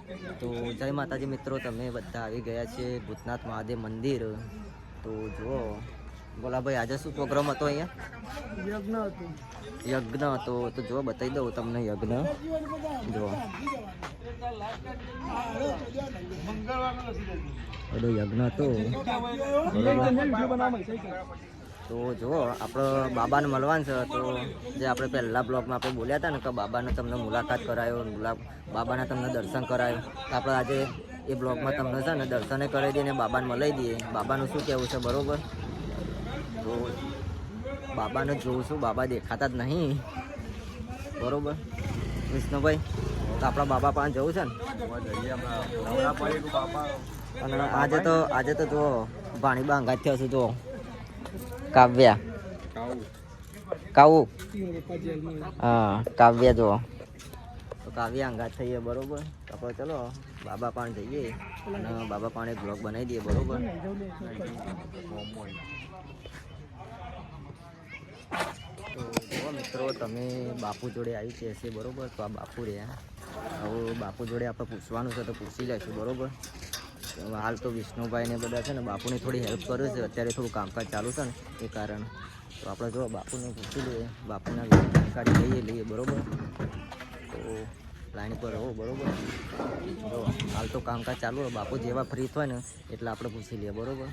તો જય માતાજી મિત્રો, તમે બધા આવી ગયા છે ભૂતનાથ મહાદેવ મંદિર. તો જુઓ બોલા ભાઈ, આજે શું પ્રોગ્રામ હતો અહીંયા? યજ્ઞ હતો. તો જો બતાવી દઉં તમને યજ્ઞ. જુઓ બધો યજ્ઞ હતો. તો જુઓ આપણે બાબાને મળવાનું છે. તો જે આપણે પહેલા બ્લોગમાં આપણે બોલ્યા હતા ને કે બાબાને તમને મુલાકાત કરાયો, બાબાના તમને દર્શન કરાયો. તો આપણે આજે એ બ્લોગમાં તમને છે ને દર્શને કરાવી દઈએ ને બાબાને મળી દઈએ. બાબાનું શું કહેવું છે, બરાબર? તો બાબાને જોઉં છું, બાબા દેખાતા જ નહીં, બરાબર વિષ્ણુભાઈ? તો આપણા બાબા પાસે જવું છે ને. અને આજે તો જુઓ ભાણીબા અંગાત થયો છે. જુઓ કાવ્યા, કાવું, હા કાવ્યા. જુઓ તો કાવ્યા અંગાત થઈએ, બરાબર? તો આપણે ચલો બાબા પાસે જઈએ અને બાબા પાસે એક બ્લોગ બનાવી દઈએ, બરાબર? તો જુઓ મિત્રો, તમે બાપુ જોડે આવી છે હશે, બરાબર? તો આ બાપુ રહ્યા. હવે બાપુ જોડે આપણે પૂછવાનું છે તો પૂછી લઈશું, બરાબર? હાલ તો વિષ્ણુભાઈ ને બધા છે ને બાપુની થોડી હેલ્પ કરે છે. અત્યારે થોડું કામકાજ ચાલુ છે ને એ કારણે. તો આપણે જો બાપુને પૂછી લઈએ, બાપુના જાણકારી લઈએ, બરાબર? તો લાઈન પર રહો, બરાબર? જો હાલ તો કામકાજ ચાલુ હોય, બાપુ જેવા ફ્રી થાય ને એટલે આપણે પૂછી લઈએ, બરાબર?